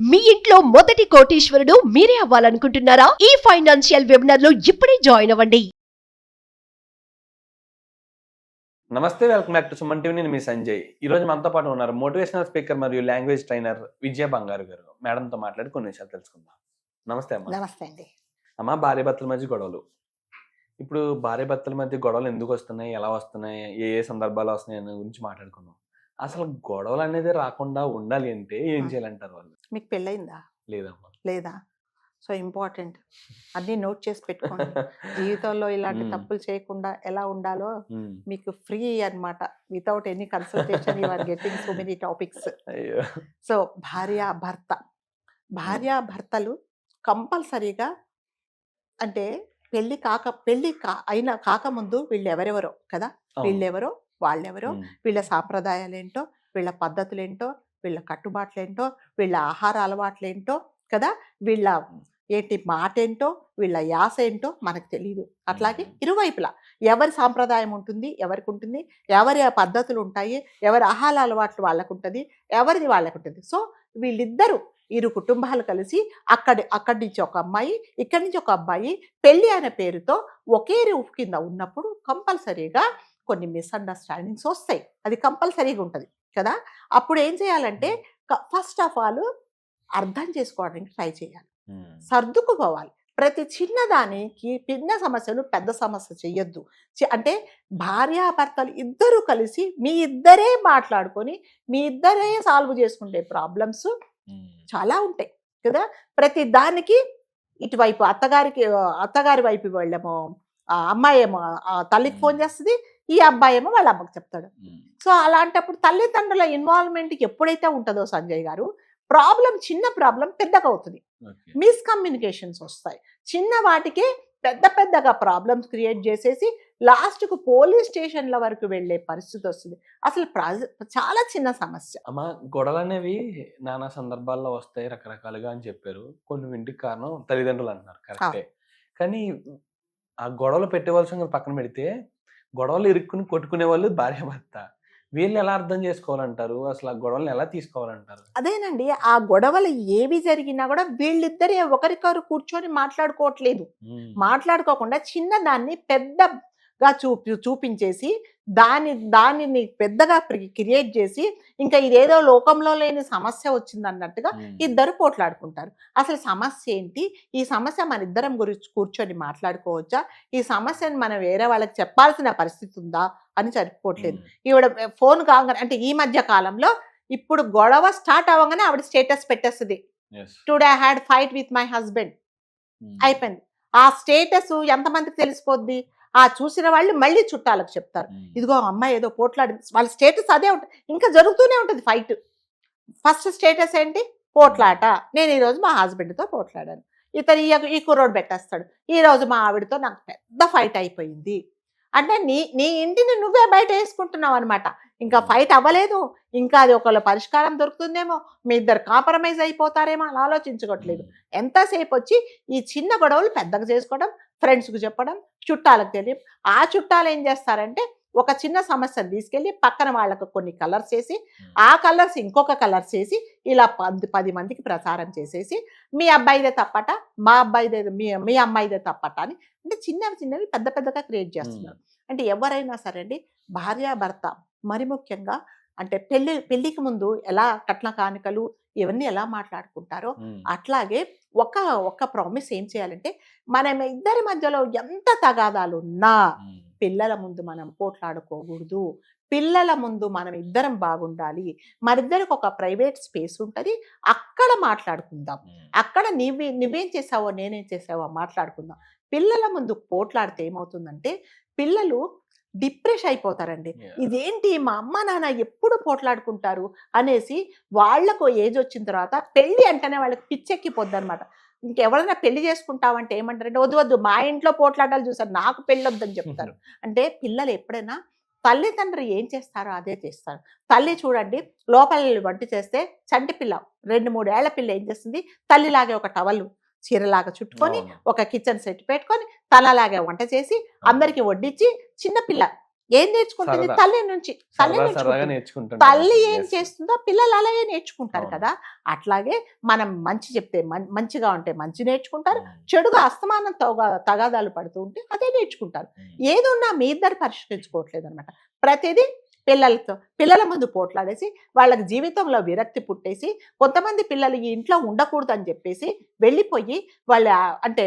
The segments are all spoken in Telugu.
మీ ఇంట్లో మొదటి కోటీశ్వరుడు మీరే అవ్వాలనుకుంటున్నారా? ఈ ఫైనాన్షియల్ వెబినార్ లో ఇప్పుడే జాయిన్ అవ్వండి. నమస్తే, welcome back to Suman TV. నేను మీ సంజయ్. ఈ రోజు మనతో పాటు ఉన్నారు మోటివేషనల్ స్పీకర్ మరియు లాంగ్వేజ్ ట్రైనర్ విజయ బంగారు గారు. మేడంతో మాట్లాడి కొన్ని విషయాలు తెలుసుకుందాం. నమస్తే అమ్మా. నమస్తే అండి. అమ్మా, భార్య భర్తల మధ్య గొడవలు. ఇప్పుడు భార్య భర్తల మధ్య గొడవలు ఎందుకు వస్తున్నాయి, ఎలా వస్తున్నాయి, ఏ ఏ సందర్భాలు వస్తున్నాయి అనే గురించి మాట్లాడుకుందాం. అసలు గొడవలు అనేది రాకుండా ఉండాలి అంటే ఏం చేయాలంటారు వాళ్ళు? మీకు పెళ్ళయిందా? లేదమ్మా. లేదా? సో ఇంపార్టెంట్, అన్నీ నోట్ చేసి పెట్టుకోండి. జీవితంలో ఇలాంటి తప్పులు చేయకుండా ఎలా ఉండాలో మీకు ఫ్రీ అన్నమాట. Without any consultation you are getting so many topics. So భార్యాభర్తలు కంపల్సరీగా, అంటే పెళ్ళి కాకముందు వీళ్ళు ఎవరెవరో కదా, వీళ్ళెవరో వాళ్ళెవరో, వీళ్ళ సాంప్రదాయాలేంటో, వీళ్ళ పద్ధతులేంటో, వీళ్ళ కట్టుబాట్లేంటో, వీళ్ళ ఆహార అలవాట్లేంటో కదా, వీళ్ళ మాట ఏంటో, వీళ్ళ యాస ఏంటో మనకు తెలియదు. అట్లాగే ఇరువైపులా ఎవరి సాంప్రదాయం ఉంటుంది, ఎవరికి ఉంటుంది, ఎవరి పద్ధతులు ఉంటాయి, ఎవరి ఆహార అలవాట్లు వాళ్ళకు ఉంటుంది, ఎవరిది వాళ్ళకు ఉంటుంది. సో వీళ్ళిద్దరూ ఇరు కుటుంబాలు కలిసి అక్కడి నుంచి ఒక అమ్మాయి, ఇక్కడి నుంచి ఒక అబ్బాయి పెళ్ళి అనే పేరుతో ఒకే రూఫ్ కింద ఉన్నప్పుడు కంపల్సరీగా కొన్ని మిస్అండర్స్టాండింగ్స్ వస్తాయి. అది కంపల్సరీగా ఉంటుంది కదా. అప్పుడు ఏం చేయాలంటే ఫస్ట్ ఆఫ్ ఆల్ అర్థం చేసుకోవడానికి ట్రై చేయాలి, సర్దుకుపోవాలి. ప్రతి చిన్నదానికి చిన్న సమస్యలు పెద్ద సమస్య చెయ్యొద్దు. అంటే భార్యాభర్తలు ఇద్దరూ కలిసి మీ ఇద్దరే మాట్లాడుకొని మీ ఇద్దరే సాల్వ్ చేసుకుంటే ప్రాబ్లమ్స్ చాలా ఉంటాయి కదా. ప్రతి దానికి ఇటువైపు అత్తగారి వైపు వెళ్ళేమో అమ్మాయి ఏమో తల్లికి ఫోన్ చేస్తుంది, ఈ అబ్బాయి ఏమో వాళ్ళ అమ్మకి చెప్తాడు. సో అలాంటప్పుడు తల్లిదండ్రుల ఇన్వాల్వ్మెంట్ ఎప్పుడైతే ఉంటుందో సంజయ్ గారు, చిన్న ప్రాబ్లం పెద్దగా అవుతుంది, మిస్కమ్యూనికేషన్స్ వస్తాయి. చిన్న వాటికే పెద్దగా ప్రాబ్లమ్స్ క్రియేట్ చేసేసి లాస్ట్కు పోలీస్ స్టేషన్ల వరకు వెళ్ళే పరిస్థితి వస్తుంది. అసలు చాలా చిన్న సమస్య. అమ్మా, గొడవలు అనేవి నానా సందర్భాల్లో వస్తాయి రకరకాలుగా అని చెప్పారు. కొన్ని ఇంటికి కారణం తల్లిదండ్రులు అంటున్నారు, కరెక్టే. కానీ ఆ గొడవలు పెట్టేవలసిన పక్కన పెడితే గొడవలు ఇరుక్కుని కొట్టుకునే వాళ్ళు భార్యాభర్త. వీళ్ళు ఎలా అర్థం చేసుకోవాలంటారు? అసలు ఆ గొడవలను ఎలా తీసుకోవాలంటారు? అదేనండి, ఆ గొడవలు ఏవి జరిగినా కూడా వీళ్ళిద్దరే ఒకరికొకరు కూర్చొని మాట్లాడుకోవట్లేదు. మాట్లాడుకోకుండా చిన్నదాన్ని పెద్దగా చూపించేసి దానిని పెద్దగా క్రియేట్ చేసి ఇంకా ఇదేదో లోకంలో లేని సమస్య వచ్చిందన్నట్టుగా ఇద్దరు పోట్లాడుకుంటారు. అసలు సమస్య ఏంటి, ఈ సమస్య మన ఇద్దరం గురించి కూర్చొని మాట్లాడుకోవచ్చా, ఈ సమస్యను మనం వేరే వాళ్ళకి చెప్పాల్సిన పరిస్థితి ఉందా అని సరిపోవట్లేదు. ఈవిడ ఫోన్ కాగానే, అంటే ఈ మధ్య కాలంలో ఇప్పుడు గొడవ స్టార్ట్ అవ్వగానే ఆవిడ స్టేటస్ పెట్టేస్తుంది, today I had fight with my husband. అయిపోయింది. ఆ స్టేటస్ ఎంతమందికి తెలిసిపోద్ది? ఆ చూసిన వాళ్ళు మళ్ళీ చుట్టాలకు చెప్తారు, ఇదిగో అమ్మాయి ఏదో పోట్లాడింది. వాళ్ళ స్టేటస్ అదే ఉంటుంది, ఇంకా జరుగుతూనే ఉంటుంది ఫైట్. ఫస్ట్ స్టేటస్ ఏంటి? పోట్లాట. నేను ఈరోజు మా హస్బెండ్తో పోట్లాడాను. ఇతను ఈ కుర్రోడు పెట్టేస్తాడు, ఈరోజు మా ఆవిడతో నాకు పెద్ద ఫైట్ అయిపోయింది. అంటే నీ ఇంటిని నువ్వే బయట వేసుకుంటున్నావు అనమాట. ఇంకా ఫైట్ అవ్వలేదు, ఇంకా అది ఒకళ్ళ పరిష్కారం దొరుకుతుందేమో, మీ ఇద్దరు కాంప్రమైజ్ అయిపోతారేమో అని ఆలోచించుకోవట్లేదు. ఎంతసేపు వచ్చి ఈ చిన్న గొడవలు పెద్దగా చేసుకోవడం, ఫ్రెండ్స్కి చెప్పడం, చుట్టాలకు తెలియదు. ఆ చుట్టాలు ఏం చేస్తారంటే ఒక చిన్న సమస్యను తీసుకెళ్ళి పక్కన వాళ్ళకు కొన్ని కలర్స్ వేసి, ఆ కలర్స్ ఇంకొక కలర్స్ వేసి ఇలా 10 మందికి ప్రచారం చేసేసి మీ అబ్బాయిదే తప్పట, మా అబ్బాయిదే మీ అమ్మాయిదే తప్పట అని, అంటే చిన్నవి పెద్దగా క్రియేట్ చేస్తున్నారు. అంటే ఎవరైనా సరే అండి, భార్యాభర్త మరి ముఖ్యంగా అంటే పెళ్లికి ముందు ఎలా కట్న కానుకలు ఇవన్నీ ఎలా మాట్లాడుకుంటారో అట్లాగే ఒక ప్రామిస్ ఏం చేయాలంటే, మనం ఇద్దరి మధ్యలో ఎంత తగాదాలు ఉన్నా పిల్లల ముందు మనం పోట్లాడుకోకూడదు. పిల్లల ముందు మనం ఇద్దరం బాగుండాలి. మరిద్దరికి ఒక ప్రైవేట్ స్పేస్ ఉంటుంది, అక్కడ మాట్లాడుకుందాం. అక్కడ నువ్వేం చేసావో నేనేం చేసావో మాట్లాడుకుందాం. పిల్లల ముందు పోట్లాడితే ఏమవుతుందంటే పిల్లలు డిప్రెస్ అయిపోతారండి. ఇదేంటి మా అమ్మ నాన్న ఎప్పుడు పోట్లాడుకుంటారు అనేసి వాళ్లకు ఏజ్ వచ్చిన తర్వాత పెళ్లి అంటేనే వాళ్ళకి పిచ్చెక్కిపోద్ది అనమాట. ఇంకెవరైనా పెళ్లి చేసుకుంటామంటే ఏమంటారంటే, వద్దు మా ఇంట్లో పోట్లాటాలు చూసారు, నాకు పెళ్ళొద్దని చెప్తారు. అంటే పిల్లలు ఎప్పుడైనా తల్లిదండ్రులు ఏం చేస్తారో అదే చేస్తారు. తల్లి చూడండి, లోపల వంట చేస్తే చంటి పిల్ల 2-3 ఏళ్ల పిల్ల ఏం చేస్తుంది, తల్లిలాగే ఒక టవల్ చీరలాగా చుట్టుకొని ఒక కిచెన్ సెట్ పెట్టుకొని తనలాగే వంట చేసి అందరికి వడ్డించి, చిన్నపిల్ల ఏం నేర్చుకుంటుంది? సరదా. తల్లి నుంచి. తల్లి సరదాగా నేర్చుకుంటుంది. నేర్చుకుంటాం తల్లి ఏం Yes. చేస్తుందో పిల్లలు అలాగే నేర్చుకుంటారు అవును. కదా. అట్లాగే మనం మంచి చెప్తే మంచిగా ఉంటే మంచి నేర్చుకుంటారు, అవును. చెడుగా అస్తమానం తగాదాలు పడుతూ ఉంటే అదే నేర్చుకుంటారు. ఏది ఉన్నా మీ ఇద్దరు పరిష్కరించుకోవట్లేదు అనమాట. ప్రతిదీ పిల్లల ముందు పోట్లాడేసి వాళ్ళకి జీవితంలో విరక్తి పుట్టేసి, కొంతమంది పిల్లలు ఈ ఇంట్లో ఉండకూడదు అని చెప్పేసి వెళ్ళిపోయి వాళ్ళ అంటే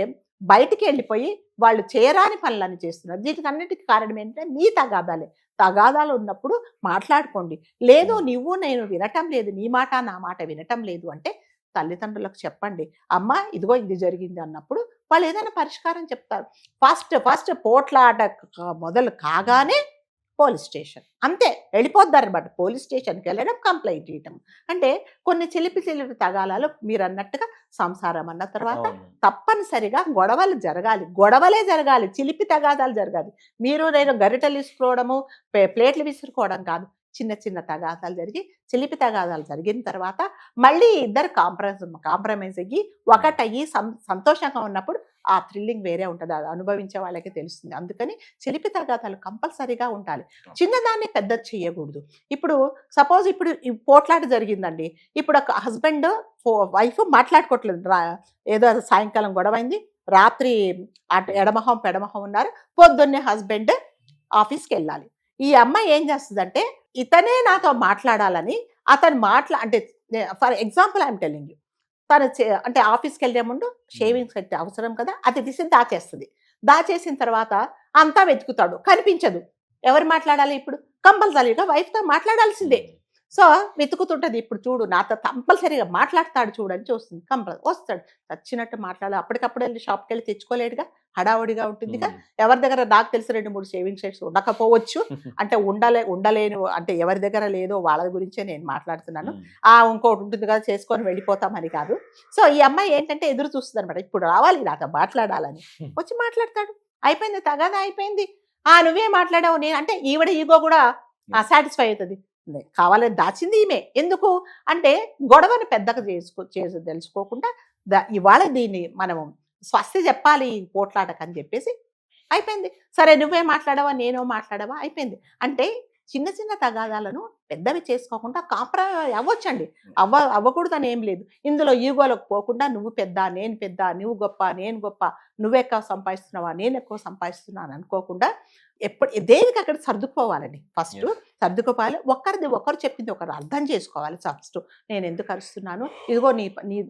బయటికి వెళ్ళిపోయి వాళ్ళు చేయరాని పనులని చేస్తున్నారు. దీనికి అన్నిటికీ కారణం ఏంటంటే మీ తగాదాలే. తగాదాలు ఉన్నప్పుడు మాట్లాడుకోండి. లేదు నువ్వు నేను వినటం లేదు, నీ మాట నా మాట వినటం లేదు అంటే తల్లిదండ్రులకు చెప్పండి. అమ్మ ఇదిగో ఇది జరిగింది అన్నప్పుడు వాళ్ళు ఏదైనా పరిష్కారం చెప్తారు. ఫస్ట్ పోట్లాట మొదలు కాగానే పోలీస్ స్టేషన్, అంతే వెళ్ళిపోద్దన్నమాట. పోలీస్ స్టేషన్కి వెళ్ళడం, కంప్లైంట్ ఇవ్వటం. అంటే కొన్ని చిలిపి తగాదాలు మీరు అన్నట్టుగా సంసారం అన్న తర్వాత అవును. తప్పనిసరిగా గొడవలు జరగాలి, గొడవలే జరగాలి, చిలిపి తగాదాలు జరగాలి. మీరు నేను గరిటెలు విసుకోవడము, ప్లేట్లు విసురుకోవడం కాదు. చిన్న చిన్న తగాదాలు జరిగి, చిలిపి తగాదాలు జరిగిన తర్వాత మళ్ళీ ఇద్దరు కాంప్రమైజ్ అయ్యి ఒకటయ్యి సంతోషంగా ఉన్నప్పుడు ఆ థ్రిల్లింగ్ వేరే ఉంటుంది. అది అనుభవించే వాళ్ళకి తెలుస్తుంది. అందుకని చిలిపి తగాదాలు కంపల్సరీగా ఉండాలి. చిన్నదాన్ని పెద్ద చేయకూడదు. ఇప్పుడు సపోజ్ ఇప్పుడు ఈ పోట్లాట జరిగిందండి. ఇప్పుడు ఒక హస్బెండ్ వైఫ్ మాట్లాడుకోవట్లేదు. ఏదో సాయంకాలం గొడవైంది, రాత్రి అటు ఎడమొహం పెడమొహం ఉన్నారు. పొద్దున్నే హస్బెండ్ ఆఫీస్కి వెళ్ళాలి. ఈ అమ్మాయి ఏం చేస్తుందంటే ఇతనే నాతో మాట్లాడాలని అతను అంటే for example I'm telling you, తను అంటే ఆఫీస్కి వెళ్ళే ముందు షేవింగ్ సెట్ అవసరం కదా, అది తీసి దాచేస్తుంది. దాచేసిన తర్వాత అంతా వెతుకుతాడు, కనిపించదు. ఎవరు మాట్లాడాలి ఇప్పుడు? కంపల్సరీగా వైఫ్తో మాట్లాడాల్సిందే. సో వెతుకుతుంటది. ఇప్పుడు చూడు నాతో కంపల్సరీగా మాట్లాడతాడు చూడని చూస్తుంది. వస్తాడు, చచ్చినట్టు మాట్లాడాలి. అప్పటికప్పుడు వెళ్ళి షాప్కి వెళ్ళి తెచ్చుకోలేడుగా, హడావుడిగా ఉంటుందిగా. ఎవరి దగ్గర నాకు తెలిసి 2-3 షేవింగ్ సెట్స్ ఉండకపోవచ్చు. అంటే ఉండలేను అంటే ఎవరి దగ్గర లేదో వాళ్ళ గురించే నేను మాట్లాడుతున్నాను. ఇంకోటి ఉంటుంది కదా చేసుకొని వెళ్ళిపోతామని కాదు. సో ఈ అమ్మాయి ఏంటంటే ఎదురు చూస్తుంది అనమాట, ఇప్పుడు రావాలి నాతో మాట్లాడాలని. వచ్చి మాట్లాడతాడు, అయిపోయింది, తగాదా అయిపోయింది. నువ్వే మాట్లాడావు నేను అంటే ఈవిడ ఈగో కూడా సాటిస్ఫై అవుతుంది. కావాలని దాచింది ఈమె. ఎందుకు అంటే గొడవని పెద్దగా తెలుసుకోకుండా ఇవాళ దీన్ని మనము స్వస్తి చెప్పాలి ఈ పోట్లాటకని చెప్పేసి అయిపోయింది. సరే నువ్వే మాట్లాడవా నేనో మాట్లాడవా అయిపోయింది. అంటే చిన్న చిన్న తగాదాలను పెద్దవి చేసుకోకుండా కాంప్రమైజ్ అవ్వచ్చండి. అవ్వకూడదని ఏం లేదు. ఇందులో ఈగోలకు పోకుండా నువ్వు పెద్ద నేను పెద్ద, నువ్వు గొప్ప నేను గొప్ప, నువ్వు ఎక్కువ సంపాదిస్తున్నావా నేను ఎక్కువ సంపాదిస్తున్నాను అనుకోకుండా దేనికి అక్కడ సర్దుకుపోవాలండి. ఫస్ట్ సర్దుకుపోవాలి. ఒకరిది ఒకరు చెప్పింది ఒకరు అర్థం చేసుకోవాలి. ఫస్ట్ నేను ఎందుకు అరుస్తున్నాను, ఇదిగో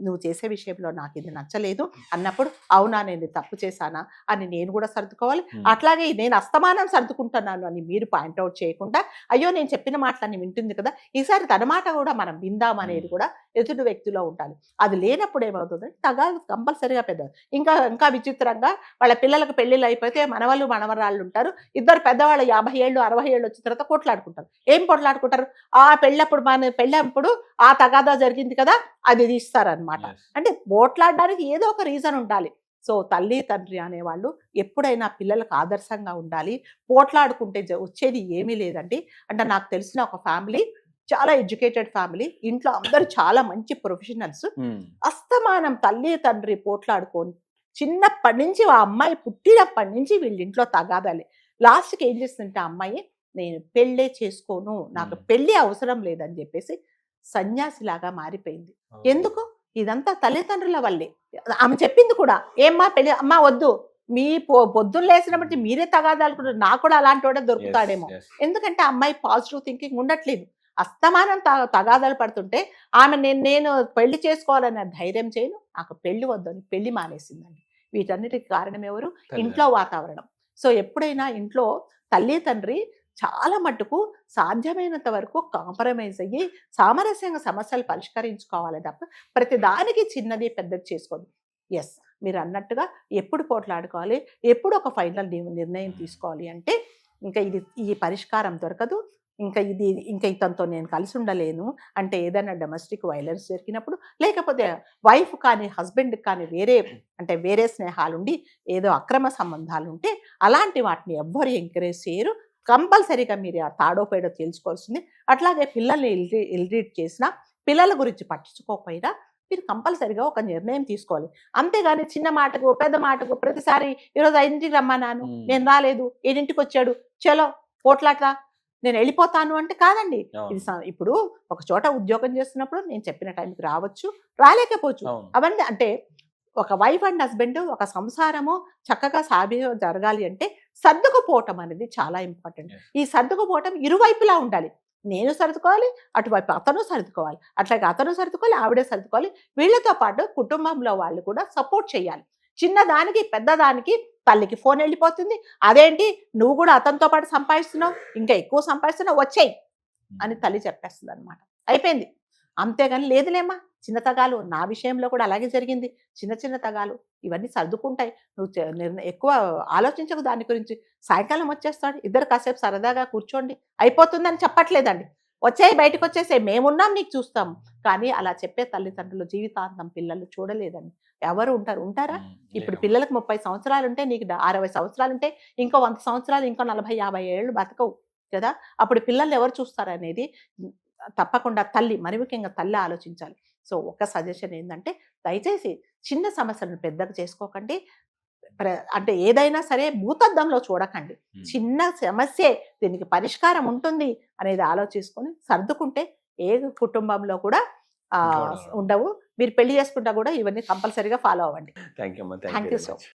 నువ్వు చేసే విషయంలో నాకు ఇది నచ్చలేదు అన్నప్పుడు అవునా నేను తప్పు చేశానా అని నేను కూడా సర్దుకోవాలి. అట్లాగే నేను అస్తమానం సర్దుకుంటున్నాను అని మీరు పాయింట్అవుట్ చేయకుండా అయ్యో నేను చెప్పిన మాటలన్నీ వింటుంది కదా, ఈసారి తన మాట కూడా మనం విందాం అనేది కూడా ఎదుటి వ్యక్తిలో ఉండాలి. అది లేనప్పుడు ఏమవుతుందంటే తగాదు కంపల్సరీగా పెద్ద. ఇంకా విచిత్రంగా వాళ్ళ పిల్లలకు పెళ్ళిళ్ళు అయిపోతే మనవాళ్ళు మనవరాళ్ళు ఉంటారు. ఇద్దరు పెద్దవాళ్ళు 50 ఏళ్ళు 60 ఏళ్ళు వచ్చిన తర్వాత కొట్లాడుకుంటారు. ఏం కొట్లాడుకుంటారు? పెళ్ళప్పుడు ఆ తగాదా జరిగింది కదా అది తీస్తారనమాట. అంటే పోట్లాడడానికి ఏదో ఒక రీజన్ ఉండాలి. సో తల్లి తండ్రి అనేవాళ్ళు ఎప్పుడైనా పిల్లలకు ఆదర్శంగా ఉండాలి. పోట్లాడుకుంటే వచ్చేది ఏమీ లేదండి. అంటే నాకు తెలిసిన ఒక ఫ్యామిలీ చాలా ఎడ్యుకేటెడ్ ఫ్యామిలీ, ఇంట్లో అందరూ చాలా మంచి ప్రొఫెషనల్స్. అస్తమానం తల్లి తండ్రి పోట్లాడుకొని చిన్నప్పటి నుంచి ఆ అమ్మాయి పుట్టినప్పటి నుంచి వీళ్ళింట్లో తగాదాలి. లాస్ట్కి ఏం చేస్తుంటే ఆ అమ్మాయి నేను పెళ్ళే చేసుకోను, నాకు పెళ్ళి అవసరం లేదని చెప్పేసి సన్యాసిలాగా మారిపోయింది. ఎందుకు? ఇదంతా తల్లిదండ్రుల వల్లే. ఆమె చెప్పింది కూడా ఏమ్మా పెళ్ళి అమ్మా వద్దు, మీ పొద్దున్న లేసినప్పటి మీరే తగాదాలు, నాకు కూడా అలాంటి వాడే దొరుకుతాడేమో. ఎందుకంటే అమ్మాయి పాజిటివ్ థింకింగ్ ఉండట్లేదు. అస్తమానం తగాదాలు పడుతుంటే ఆమె నేను పెళ్లి చేసుకోవాలనే ధైర్యం చేయను, నాకు పెళ్లి వద్దని పెళ్లి మానేసిందండి. వీటన్నిటికి కారణం ఎవరు? ఇంట్లో వాతావరణం. సో ఎప్పుడైనా ఇంట్లో తల్లి తండ్రి చాలా మట్టుకు సాధ్యమైనంత వరకు కాంప్రమైజ్ అయ్యి సామరస్యంగా సమస్యలు పరిష్కరించుకోవాలి తప్ప ప్రతి దానికి చిన్నది పెద్దది చేసుకోదు. ఎస్ మీరు అన్నట్టుగా ఎప్పుడు పోట్లాడుకోవాలి, ఎప్పుడు ఒక ఫైనల్ నిర్ణయం తీసుకోవాలి అంటే ఇంకా ఈ పరిష్కారం దొరకదు. ఇంకా ఇతనితో నేను కలిసి ఉండలేను అంటే ఏదైనా డొమెస్టిక్ వైలెన్స్ జరిగినప్పుడు, లేకపోతే వైఫ్ కానీ హస్బెండ్ కానీ వేరే స్నేహాలుండి ఏదో అక్రమ సంబంధాలు ఉంటే అలాంటి వాటిని ఎవ్వరు ఎంకరేజ్ చేయరు. కంపల్సరీగా మీరు ఆ తాడో పేడో తెలుసుకోవాల్సింది. అట్లాగే పిల్లల్ని ఇల్ట్రీట్ చేసినా పిల్లల గురించి పట్టించుకోకపోయినా మీరు కంపల్సరీగా ఒక నిర్ణయం తీసుకోవాలి. అంతేగాని చిన్న మాటకు పెద్ద మాటకు ప్రతిసారి ఈరోజు 5ంటికి రమ్మన్నాను నేను రాలేదు, 7ంటికి వచ్చాడు, చలో పోట్లాట నేను వెళ్ళిపోతాను అంటే కాదండి. అవును. ఇది ఇప్పుడు ఒక చోట ఉద్యోగం చేస్తున్నప్పుడు నేను చెప్పిన టైంకి రావచ్చు, రాలేకపోవచ్చు. అవును. అవన్నీ అంటే ఒక వైఫ్ అండ్ హస్బెండ్ ఒక సంసారము చక్కగా సాభిగా జరగాలి అంటే సర్దుకుపోవటం అనేది చాలా ఇంపార్టెంట్. Yes. ఈ సర్దుకుపోవటం ఇరువైపులా ఉండాలి. నేను సర్దుకోవాలి, అటువైపు అతను సర్దుకోవాలి, అట్లాగే అతను సర్దుకోవాలి, ఆవిడే సర్దుకోవాలి. వీళ్ళతో పాటు కుటుంబంలో వాళ్ళు కూడా సపోర్ట్ చేయాలి. చిన్నదానికి పెద్దదానికి తల్లికి ఫోన్ వెళ్ళిపోతుంది, అదేంటి నువ్వు కూడా అతనితో పాటు సంపాదిస్తున్నావు, ఇంకా ఎక్కువ సంపాదిస్తున్నావు, వచ్చేయి అని తల్లి చెప్పేస్తుంది అనమాట. అయిపోయింది. అంతేగాని లేదులేమ్మా చిన్న తగాలు, నా విషయంలో కూడా అలాగే జరిగింది. చిన్న చిన్న తగాలు ఇవన్నీ సర్దుకుంటాయి, నువ్వు ఎక్కువ ఆలోచించకు దాని గురించి, సాయంకాలం వచ్చేస్తాడు, ఇద్దరు కాసేపు సరదాగా కూర్చోండి, అయిపోతుందని చెప్పట్లేదండి. వచ్చేయి, బయటకు వచ్చేసేయి, మేమున్నాం నీకు చూస్తాము. కానీ అలా చెప్పే తల్లిదండ్రులు జీవితాంతం పిల్లలు చూడలేదండి. ఎవరు ఉంటారా? ఇప్పుడు లేరు. పిల్లలకు 30 సంవత్సరాలు ఉంటే, నీకు 60 సంవత్సరాలు ఉంటే, ఇంకో 100 సంవత్సరాలు, ఇంకో 40-50 ఏళ్ళు బతకవు కదా. అప్పుడు పిల్లల్ని ఎవరు చూస్తారనేది తప్పకుండా తల్లి, మరి ముఖ్యంగా తల్లి ఆలోచించాలి. సో ఒక సజెషన్ ఏంటంటే, దయచేసి చిన్న సమస్యలను పెద్దగా చేసుకోకండి. అంటే ఏదైనా సరే భూతద్దంలో చూడకండి. చిన్న సమస్యే, దీనికి పరిష్కారం ఉంటుంది అనేది ఆలోచించుకొని సర్దుకుంటే ఏ కుటుంబంలో కూడా ఉండవు. మీరు పెళ్లి చేసుకుంటా కూడా ఇవన్నీ కంపల్సరీగా ఫాలో అవ్వండి. థ్యాంక్ యూ అమ్మా. Thank you so much.